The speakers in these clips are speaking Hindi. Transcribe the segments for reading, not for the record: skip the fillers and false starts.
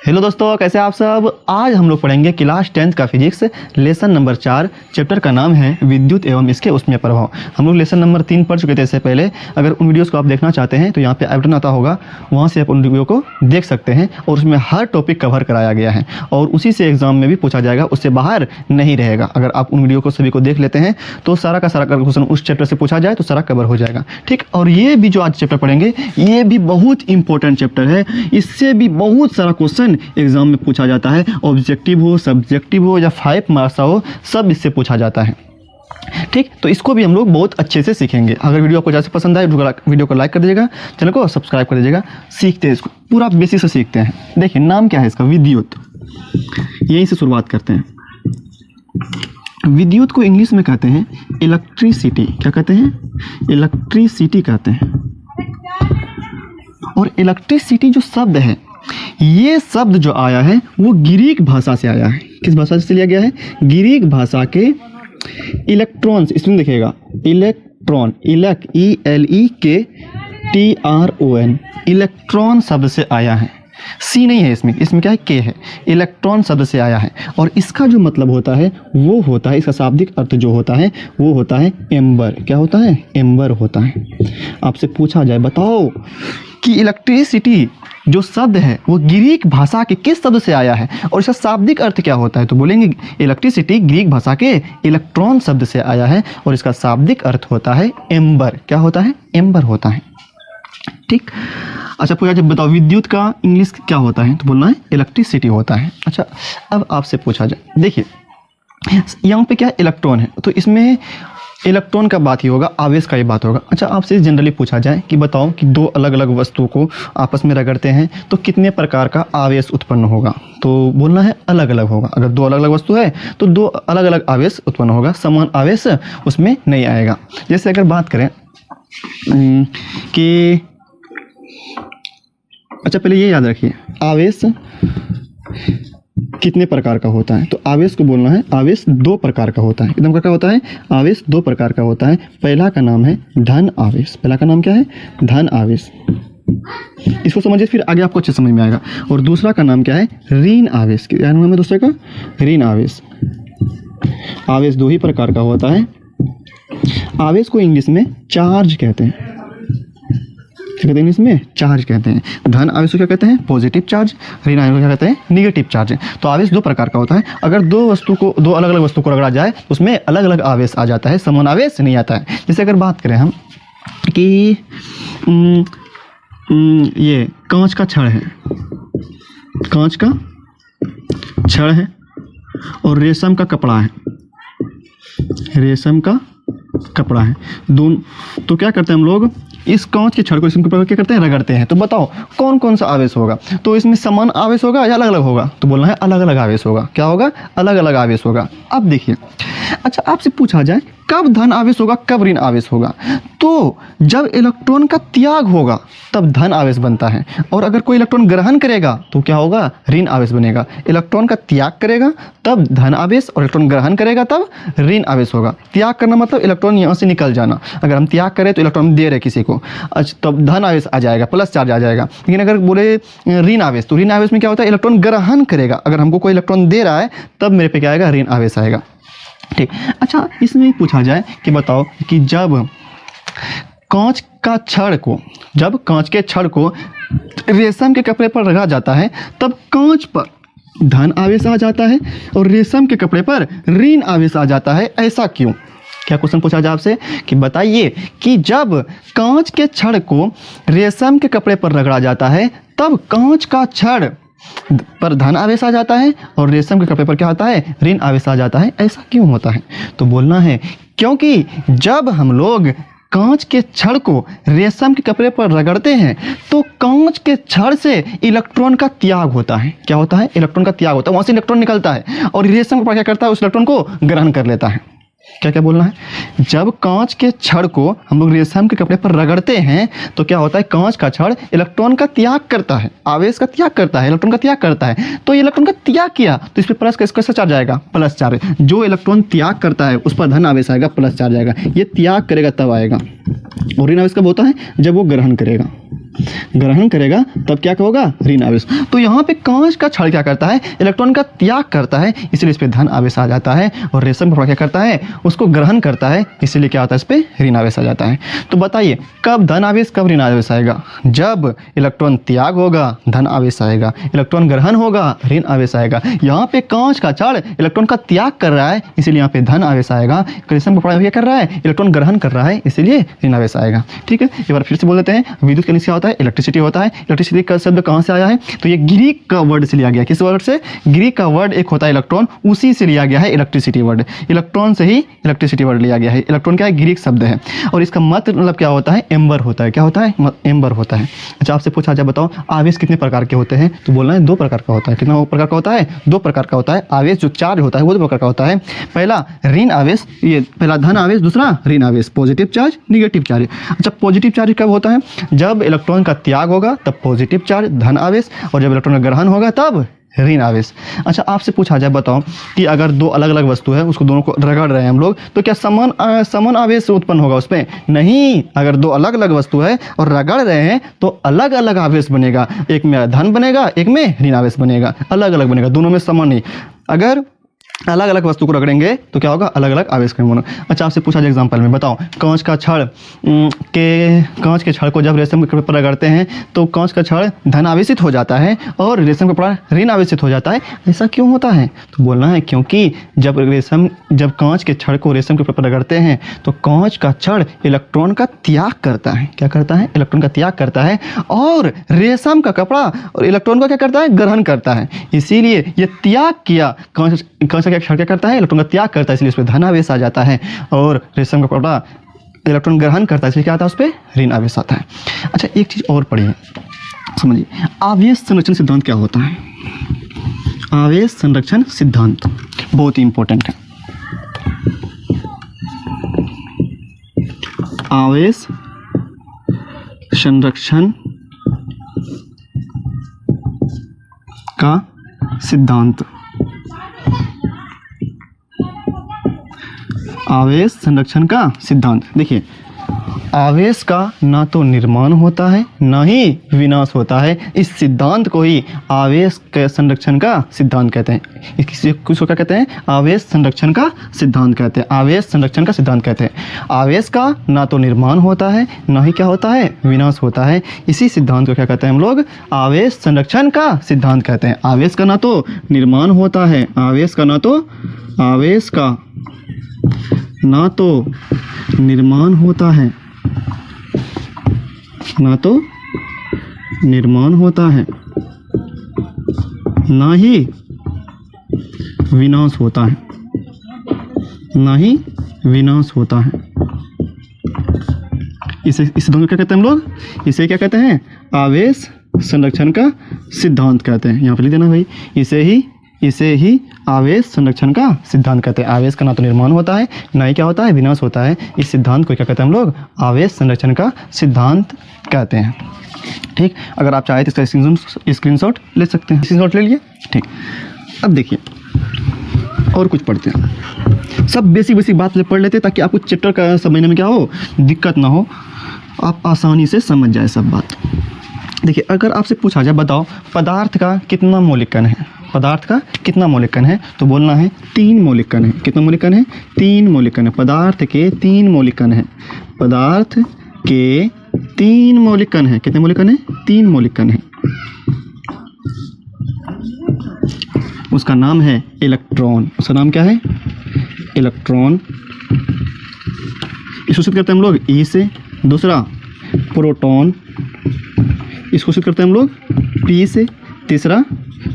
हेलो दोस्तों, कैसे आप सब। आज हम लोग पढ़ेंगे क्लास 10th का फिजिक्स लेसन नंबर 4। चैप्टर का नाम है विद्युत एवं इसके उसमें प्रभाव। हम लोग लेसन नंबर 3 पढ़ चुके थे इससे पहले। अगर उन वीडियोस को आप देखना चाहते हैं तो यहाँ पे आई बटन आता होगा, वहाँ से आप उन वीडियो को देख सकते हैं और उसमें हर टॉपिक कवर कराया गया है और उसी से एग्जाम में भी पूछा जाएगा, उससे बाहर नहीं रहेगा। अगर आप उन वीडियो को सभी को देख लेते हैं तो सारा का सारा क्वेश्चन उस चैप्टर से पूछा जाए तो सारा कवर हो जाएगा। ठीक, और ये भी जो आज चैप्टर पढ़ेंगे ये भी बहुत इंपॉर्टेंट चैप्टर है। इससे भी बहुत सारा क्वेश्चन एग्जाम में पूछा जाता है, ऑब्जेक्टिव हो, सब्जेक्टिव हो या 5 मार्क्स हो, सब इससे पूछा जाता है। ठीक, तो इसको भी हम लोग बहुत अच्छे से सीखेंगे। अगर वीडियो आपको ज़्यादा पसंद आए वीडियो को लाइक कर दीजिएगा, चैनल को सब्सक्राइब कर दीजिएगा। सीखते हैं इसको, पूरा बेसिक से सीखते हैं। देखिए नाम क्या है इसका, विद्युत। यहीं से शुरुआत करते हैं। विद्युत को इंग्लिश में कहते हैं इलेक्ट्रिसिटी। क्या कहते हैं? इलेक्ट्रिसिटी कहते हैं। और इलेक्ट्रिसिटी जो शब्द है, ये शब्द जो आया है वो ग्रीक भाषा से आया है। किस भाषा से लिया गया है? ग्रीक भाषा के इलेक्ट्रॉन्स, इसमें देखिएगा इलेक्ट्रॉन, ELEKTRON, इलेक्ट्रॉन शब्द से आया है। सी नहीं है इसमें क्या है? के है। इलेक्ट्रॉन शब्द से आया है और इसका जो मतलब होता है वो होता है, इसका शाब्दिक अर्थ जो होता है वो होता है एम्बर। क्या होता है? एम्बर होता है। आपसे पूछा जाए, बताओ कि इलेक्ट्रिसिटी जो शब्द है वो ग्रीक भाषा के किस शब्द से आया है और इसका शाब्दिक अर्थ क्या होता है? तो बोलेंगे इलेक्ट्रिसिटी ग्रीक भाषा के इलेक्ट्रॉन शब्द से आया है और इसका शाब्दिक अर्थ होता है एम्बर। क्या होता है? एम्बर होता है। ठीक, अच्छा पूछा जब बताओ विद्युत का इंग्लिश क्या होता है? तो बोलना है इलेक्ट्रिसिटी होता है। अच्छा, अब आपसे पूछा जाए, देखिए यहाँ पे क्या है? इलेक्ट्रॉन है, तो इसमें इलेक्ट्रॉन का बात ही होगा, आवेश का ही बात होगा। अच्छा, आपसे जनरली पूछा जाए कि बताओ कि दो अलग अलग वस्तुओं को आपस में रगड़ते हैं तो कितने प्रकार का आवेश उत्पन्न होगा? तो बोलना है अलग अलग होगा। अगर दो अलग अलग वस्तु है तो दो अलग अलग आवेश उत्पन्न होगा, समान आवेश उसमें नहीं आएगा। जैसे अगर बात करें कि अच्छा पहले ये याद रखिए, आवेश कितने प्रकार का होता है? तो आवेश को बोलना है आवेश 2 प्रकार का होता है। एकदम क्या होता है? आवेश 2 प्रकार का होता है। पहला का नाम है धन आवेश। पहला का नाम क्या है? धन आवेश। इसको समझिए, फिर आगे आपको अच्छे समझ में आएगा। और दूसरा का नाम क्या है? ऋण आवेश। क्या नाम है दूसरे का? ऋण आवेश। आवेश 2 ही प्रकार का होता है। आवेश को इंग्लिश में चार्ज कहते हैं। कहते हैं इंग्लिश में चार्ज कहते हैं। धन आवेश को क्या कहते हैं? Positive charge. ऋण आवेश को क्या कहते हैं? Negative charge. तो आवेश 2 प्रकार का होता है। अगर दो अलग अलग वस्तु को रगड़ा जाए उसमें अलग अलग आवेश आ जाता है, समान आवेश नहीं आता है। जैसे अगर बात करें हम कि ये कांच का छड़ है, कांच का छड़ है और रेशम का कपड़ा है, रेशम का कपड़ा है दोनों। तो क्या करते हैं हम लोग, इस कांच के छड़ को इसके ऊपर क्या करते हैं? रगड़ते हैं। तो बताओ कौन कौन सा आवेश होगा? तो इसमें समान आवेश होगा या अलग अलग होगा? तो बोलना है अलग अलग आवेश होगा। क्या होगा? अलग अलग आवेश होगा। अब देखिए, अच्छा आपसे पूछा जाए कब धन आवेश होगा, कब ऋण आवेश होगा? तो जब इलेक्ट्रॉन का त्याग होगा तब धन आवेश बनता है, और अगर कोई इलेक्ट्रॉन ग्रहण करेगा तो क्या होगा? ऋण आवेश बनेगा। इलेक्ट्रॉन का त्याग करेगा तब धन आवेश और इलेक्ट्रॉन ग्रहण करेगा तब ऋण आवेश होगा। त्याग करना मतलब इलेक्ट्रॉन यहाँ से निकल जाना। अगर हम त्याग करें तो इलेक्ट्रॉन दे रहे किसी को, अच्छा तब धन आवेश आ जाएगा, प्लस चार्ज आ जाएगा। लेकिन अगर बोले ऋण आवेश, तो ऋण आवेश में क्या होता है? इलेक्ट्रॉन ग्रहण करेगा। अगर हमको कोई इलेक्ट्रॉन दे रहा है तब मेरे पे क्या आएगा? ऋण आवेश आएगा। ठीक, अच्छा इसमें पूछा जाए कि बताओ कि जब कांच के छड़ को रेशम के कपड़े पर रखा जाता है तब कांच पर धन आवेश आ जाता है और रेशम के कपड़े पर ऋण आवेश आ जाता है। ऐसा क्यों? क्या क्वेश्चन पूछा जाए आपसे कि बताइए कि जब कांच के छड़ को रेशम के कपड़े पर रगड़ा जाता है तब कांच का छड़ पर धन आवेश आ जाता है और रेशम के कपड़े पर क्या आता है? ऋण आवेश आ जाता है। ऐसा क्यों होता है? तो बोलना है क्योंकि जब हम लोग कांच के छड़ को रेशम के कपड़े पर रगड़ते हैं तो कांच के छड़ से इलेक्ट्रॉन का त्याग होता है। क्या होता है? इलेक्ट्रॉन का त्याग होता है, वहाँ से इलेक्ट्रॉन निकलता है और रेशम कपड़ा क्या करता है? उस इलेक्ट्रॉन को ग्रहण कर लेता है। क्या क्या बोलना है? जब कांच के छड़ को हम लोग रेशम के कपड़े पर रगड़ते हैं तो क्या होता है? कांच का छड़ इलेक्ट्रॉन का त्याग करता है, आवेश का त्याग करता है, इलेक्ट्रॉन का त्याग करता है। तो इलेक्ट्रॉन का त्याग किया तो इस पर प्लस कैसा चार्ज आएगा? Plus charge. जो इलेक्ट्रॉन त्याग करता है उस पर धन आवेश आएगा, प्लस चार्ज आएगा। ये त्याग करेगा तब आएगा। और ऋण आवेश कब होता है? जब वो ग्रहण करेगा। ग्रहण करेगा तब क्या होगा, ऋण आवेश। तो यहाँ पे कांच का छड़ क्या करता है, इलेक्ट्रॉन का त्याग करता है, इसलिए इस पे धन आवेश आ जाता है। और रेशम का कपड़ा क्या करता है, उसको ग्रहण करता है, इसीलिए क्या आता है, इस पे ऋण आवेश आ जाता है। तो बताइए कब धन आवेश कब ऋण आवेश आएगा, जब इलेक्ट्रॉन त्याग होगा धन आवेश आएगा, इलेक्ट्रॉन ग्रहण होगा ऋण आवेश आएगा। यहाँ पे कांच का छड़ इलेक्ट्रॉन का त्याग कर रहा है, इसीलिए यहाँ पे धन आवेश आएगा। रेशम का कपड़ा क्या कर रहा है, इलेक्ट्रॉन ग्रहण कर रहा है, इसीलिए ऋण आवेश आएगा। ठीक है, एक बार फिर से बोल देते हैं, विद्युत के नीचे क्या होता है, इलेक्ट्रिसिटी होता है। इलेक्ट्रिसिटी का शब्द कहाँ से आया है, तो ये ग्रीक का वर्ड से लिया गया। किस वर्ड से, ग्रीक का वर्ड एक होता है इलेक्ट्रॉन, उसी से लिया गया है इलेक्ट्रिसिटी वर्ड। इलेक्ट्रॉन से ही इलेक्ट्रिसिटी वर्ड लिया गया है। इलेक्ट्रॉन क्या है, ग्रीक शब्द है, और इसका मतलब क्या होता है, एम्बर होता है। क्या होता है, एम्बर होता है। अच्छा, आपसे पूछा जाए बताओ आवेश कितने प्रकार के होते हैं, तो बोलना है 2 प्रकार का होता है। कितना प्रकार का होता है, 2 प्रकार का होता है। आवेश जो चार्ज होता है वो 2 प्रकार का होता है। पहला ऋण आवेश, ये पहला धन आवेश, दूसरा ऋण आवेश, पॉजिटिव चार्ज निगेटिव चार्ज। अच्छा, पॉजिटिव चार्ज कब होता है, जब इलेक्ट्रॉन का त्याग होगा तब पॉजिटिव चार्ज धन आवेश, और जब इलेक्ट्रॉन का ग्रहण होगा तब ऋण आवेश। अच्छा, आपसे पूछा जाए बताओ कि अगर 2 अलग अलग वस्तु है, उसको दोनों को रगड़ रहे हैं हम लोग, तो क्या समान आवेश उत्पन्न होगा उस पर, नहीं। अगर 2 अलग अलग वस्तु है और रगड़ रहे हैं तो अलग अलग आवेश बनेगा, एक में धन बनेगा, एक में ऋण आवेश बनेगा, अलग अलग बनेगा, दोनों में समान नहीं। अगर अलग अलग वस्तु को रगड़ेंगे तो क्या होगा, अलग अलग आवेश का होना। अच्छा, आपसे पूछा जाए एग्जांपल में बताओ, कांच के छड़ को जब रेशम के कपड़े पर रगड़ते हैं तो कांच का छड़ धन आवेशित हो जाता है और रेशम का कपड़ा ऋण आवेशित हो जाता है। ऐसा क्यों होता है, तो बोलना है क्योंकि जब कांच के छड़ को रेशम के कपड़े पर रगड़ते हैं तो कांच का छड़ इलेक्ट्रॉन का त्याग करता है। क्या करता है, इलेक्ट्रॉन का त्याग करता है, और रेशम का कपड़ा और इलेक्ट्रॉन का क्या करता है, ग्रहण करता है। इसीलिए ये त्याग किया कांच का छड़ क्या करता है, इलेक्ट्रॉन का त्याग करता है, इसलिए उस पर धन आवेश आ जाता है। और रेशम का कपड़ा इलेक्ट्रॉन ग्रहण करता है, इसलिए क्या आता है, उस पर ऋण आवेश आता है। अच्छा, एक चीज़ और पढ़िए, समझिए आवेश संरक्षण सिद्धांत क्या होता है। आवेश संरक्षण सिद्धांत बहुत ही इंपॉर्टेंट है। आवेश संरक्षण का सिद्धांत, आवेश संरक्षण का सिद्धांत। देखिए, आवेश का ना तो निर्माण होता है ना ही विनाश होता है। इस सिद्धांत को ही आवेश के संरक्षण का सिद्धांत कहते हैं। इसको क्या कहते हैं, आवेश संरक्षण का सिद्धांत कहते हैं। आवेश संरक्षण का सिद्धांत कहते हैं। आवेश का ना तो निर्माण होता है ना ही क्या होता है, विनाश होता है। इसी सिद्धांत को क्या कहते हैं हम लोग, आवेश संरक्षण का सिद्धांत कहते हैं। आवेश का ना तो निर्माण होता है, आवेश का ना तो निर्माण होता है, ना तो निर्माण होता है, ना ही विनाश होता है, ना ही विनाश होता है। इसे दोनों क्या कहते हैं हम लोग, इसे क्या कहते हैं, आवेश संरक्षण का सिद्धांत कहते हैं। यहाँ पे लिख देना भाई, इसे ही आवेश संरक्षण का सिद्धांत कहते हैं। आवेश का ना तो निर्माण होता है ना ही क्या होता है, विनाश होता है। इस सिद्धांत को क्या कहते हैं हम लोग, आवेश संरक्षण का सिद्धांत कहते हैं। ठीक, अगर आप चाहें तो इसका स्क्रीनशॉट ले सकते हैं। स्क्रीनशॉट ले लिए, ठीक। अब देखिए और कुछ पढ़ते हैं। सब बेसिक बात पढ़ लेते हैं ताकि आपको चैप्टर का समझने में क्या हो, दिक्कत ना हो, आप आसानी से समझ जाए सब बात। देखिए, अगर आपसे पूछा जाए बताओ पदार्थ का कितना मौलिक कण है, पदार्थ का कितना मौलिक कण है, तो बोलना है 3 मौलिक कण है। कितना मौलिक कण है, 3 मौलिक कण है। पदार्थ के 3 मौलिक कण है। पदार्थ के 3 मौलिक कण है। कितने मौलिक कण है, 3 मौलिक कण है। उसका नाम है इलेक्ट्रॉन। उसका नाम क्या है, इलेक्ट्रॉन। इसको सिद्ध करते हैं हम लोग ई से। दूसरा प्रोटॉन, इसको सिद्ध करते हैं हम लोग पी से। तीसरा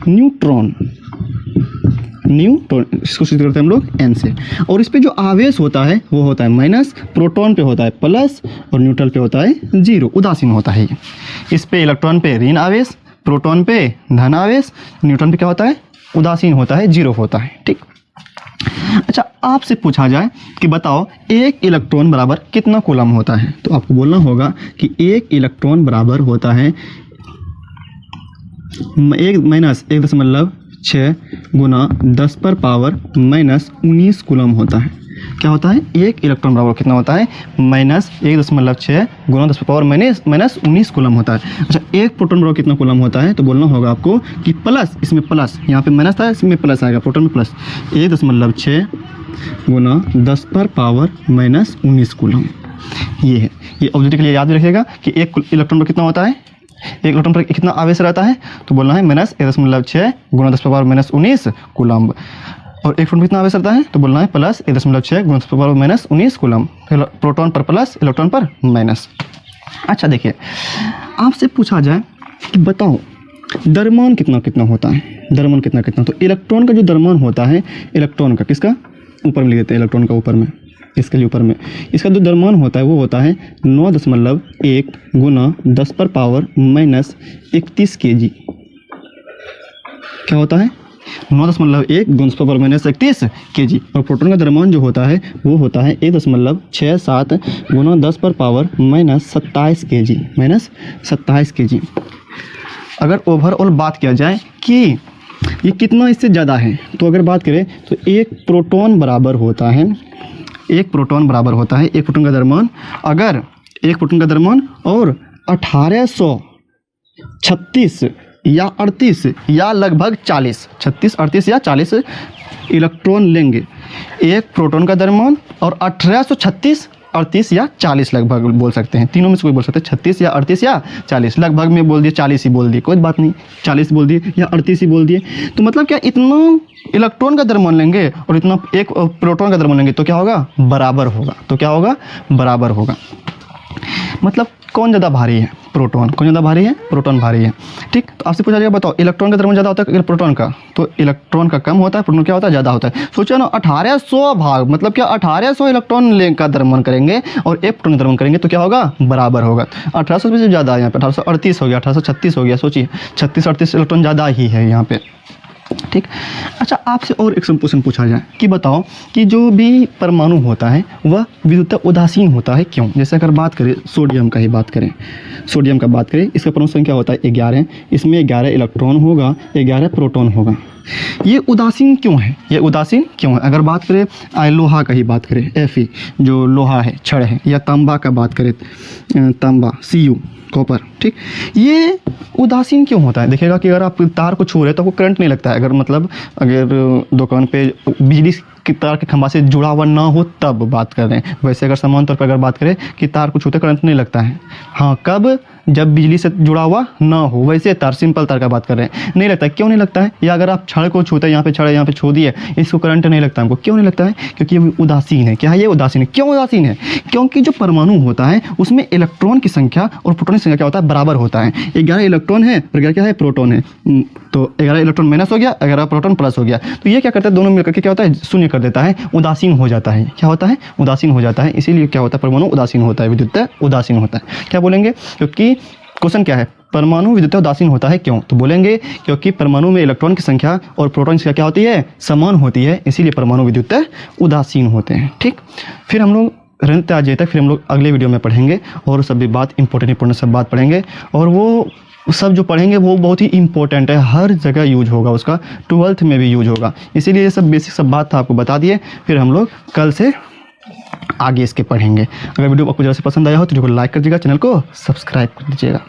न्यूट्रॉन, इसको सिद्ध करते हैं हम लोग एन से। और इस पे जो आवेश होता है वो होता है माइनस, प्रोटॉन पे होता है प्लस और न्यूट्रल पे होता है 0, उदासीन होता है ये। इस पे इलेक्ट्रॉन पे ऋण आवेश, प्रोटॉन पे धन आवेश, न्यूट्रॉन पे क्या होता है, उदासीन होता है, 0 होता है। ठीक। अच्छा, आपसे पूछा जाए कि बताओ 1 इलेक्ट्रॉन बराबर कितना कूलम होता है, तो आपको बोलना होगा कि 1 इलेक्ट्रॉन बराबर होता है 1-1.6 गुना 10 पर पावर -19 कूलम होता है। क्या होता है, एक इलेक्ट्रॉन बराबर कितना होता है, -1.6 गुना 10 पावर -19 कूलम होता है। अच्छा, एक प्रोटॉन बराबर कितना कूलम होता है, तो बोलना होगा आपको कि प्लस, इसमें प्लस, यहाँ पे माइनस था, इसमें प्लस आएगा, प्रोटॉन में प्लस 1.6 गुना 10 पर पावर -19 कूलम। ये है, ये ऑब्जेक्ट के लिए याद रखिएगा कि एक इलेक्ट्रॉन पर कितना होता है, एक इलेक्ट्रॉन पर कितना आवेश रहता है, तो बोलना है -1.6 गुना 10 पावर -19 कूलम। और एक प्रोटॉन कितना आवेश रहता है, तो बोलना है +1.6 गुना 10 पावर -19 कूलम। प्रोटॉन पर प्लस, इलेक्ट्रॉन पर माइनस। अच्छा देखिए, आपसे पूछा जाए कि बताओ द्रव्यमान कितना कितना होता है, द्रव्यमान कितना कितना, तो इलेक्ट्रॉन का जो द्रव्यमान होता है, इलेक्ट्रॉन का, किसका, ऊपर में लिख देते हैं, इलेक्ट्रॉन का ऊपर में, इसके लिए ऊपर में, इसका जो द्रव्यमान होता है वो होता है 9.1 गुना 10 पर पावर -31 kg। क्या होता है, 9.1 गुना 10 पर पावर -31 kg। और प्रोटॉन का द्रव्यमान जो होता है वो होता है 1.67 गुना 10 पर पावर -27 kg, -27 kg। अगर ओवरऑल बात किया जाए कि ये कितना इससे ज़्यादा है, तो अगर बात करें तो एक प्रोटॉन बराबर होता है, एक प्रोटॉन बराबर होता है, एक प्रोटॉन का द्रव्यमान, अगर एक प्रोटॉन का द्रव्यमान और 1836 या 38 या लगभग 40, 36, 38 या 40 इलेक्ट्रॉन लेंगे, एक प्रोटॉन का द्रव्यमान और 1836, 38 या 40 लगभग बोल सकते हैं, तीनों में से कोई बोल सकते हैं, 36 या 38 या 40, लगभग में बोल दिए, 40 ही बोल दिए, कोई बात नहीं, 40 बोल दिए या 38 ही बोल दिए, तो मतलब क्या, इतना इलेक्ट्रॉन का द्रव्यमान लेंगे और इतना एक प्रोटॉन का द्रव्यमान लेंगे तो क्या होगा, बराबर होगा, तो क्या होगा, बराबर होगा। मतलब कौन ज़्यादा भारी है, प्रोटॉन, कौन ज़्यादा भारी है, प्रोटॉन भारी है, ठीक। तो आपसे पूछा जाएगा बताओ इलेक्ट्रॉन का द्रव्यमान ज़्यादा होता है अगर प्रोटॉन का, तो इलेक्ट्रॉन का कम होता है, प्रोटॉन क्या होता है, ज़्यादा होता है। सोचो ना, 1800 भाग, मतलब क्या 1800 इलेक्ट्रॉन का द्रव्यमान करेंगे और एक प्रोटॉन का द्रव्यमान करेंगे तो क्या होगा, बराबर होगा। 1800 से ज़्यादा है यहाँ पे, 1838 हो गया, 1836 हो गया, सोचिए 36-38 इलेक्ट्रॉन ज़्यादा ही है यहाँ पे, ठीक। अच्छा, आपसे और एक क्वेश्चन पूछा जाए कि बताओ कि जो भी परमाणु होता है वह विद्युत उदासीन होता है, क्यों। जैसे अगर बात करें सोडियम का ही बात करें, सोडियम का बात करें, इसका परमाणु संख्या होता है 11, इसमें 11 इलेक्ट्रॉन होगा, 11 प्रोटॉन होगा। ये उदासीन क्यों है, ये उदासीन क्यों है। अगर बात करें लोहा का ही बात करें, Fe जो लोहा है, छड़ है, या तांबा का बात करें, तांबा Cu कॉपर, ठीक, ये उदासीन क्यों होता है। देखिएगा कि अगर आप तार को छू रहे हैं तो आपको करंट नहीं लगता है, अगर मतलब अगर दुकान पे बिजली की तार के खंभा से जुड़ा हुआ ना हो तब बात कर रहे हैं। वैसे अगर सामान्य तौर पर अगर बात करें कि तार को छूते करंट नहीं लगता है, हाँ कब, जब बिजली से जुड़ा हुआ ना हो। वैसे तार, सिंपल तार का बात कर रहे हैं, नहीं लगता है। क्यों नहीं लगता है, या अगर आप छड़ को छूते हैं, यहाँ पे छड़ यहाँ पे छू दिए, इसको करंट नहीं लगता हमको, क्यों नहीं लगता है, क्योंकि ये उदासीन है। क्या है ये, उदासीन है। क्यों उदासीन है, क्योंकि जो परमाणु होता है उसमें इलेक्ट्रॉन की संख्या और प्रोटॉन की संख्या क्या होता है, बराबर होता है। 11 इलेक्ट्रॉन है और 11 क्या है, प्रोटॉन है, तो 11 इलेक्ट्रॉन माइनस हो गया, 11 प्रोटॉन प्लस हो गया, तो ये क्या करता है, दोनों मिलकर के क्या होता है, शून्य कर देता है, उदासीन हो जाता है। क्या होता है, उदासीन हो जाता है। इसीलिए क्या होता है, परमाणु उदासीन होता है, विद्युत उदासीन होता है। क्या बोलेंगे, क्योंकि क्वेश्चन क्या है, परमाणु विद्युत उदासीन होता है क्यों, तो बोलेंगे क्योंकि परमाणु में इलेक्ट्रॉन की संख्या और प्रोटॉन की संख्या क्या होती है, समान होती है, इसीलिए परमाणु विद्युत उदासीन होते हैं, ठीक। फिर हम लोग रहते आज तक, फिर हम लोग अगले वीडियो में पढ़ेंगे और सब भी बात इंपॉर्टेंट सब बात पढ़ेंगे, और वो सब जो पढ़ेंगे वो बहुत ही इंपॉर्टेंट है, हर जगह यूज होगा, उसका 12th में भी यूज होगा। इसीलिए ये सब बेसिक सब बात था आपको बता दिए। फिर हम लोग कल से आगे इसके पढ़ेंगे। अगर वीडियो आपको ज़रा से पसंद आया हो तो वीडियो को लाइक कर दीजिएगा, चैनल को सब्सक्राइब कर दीजिएगा।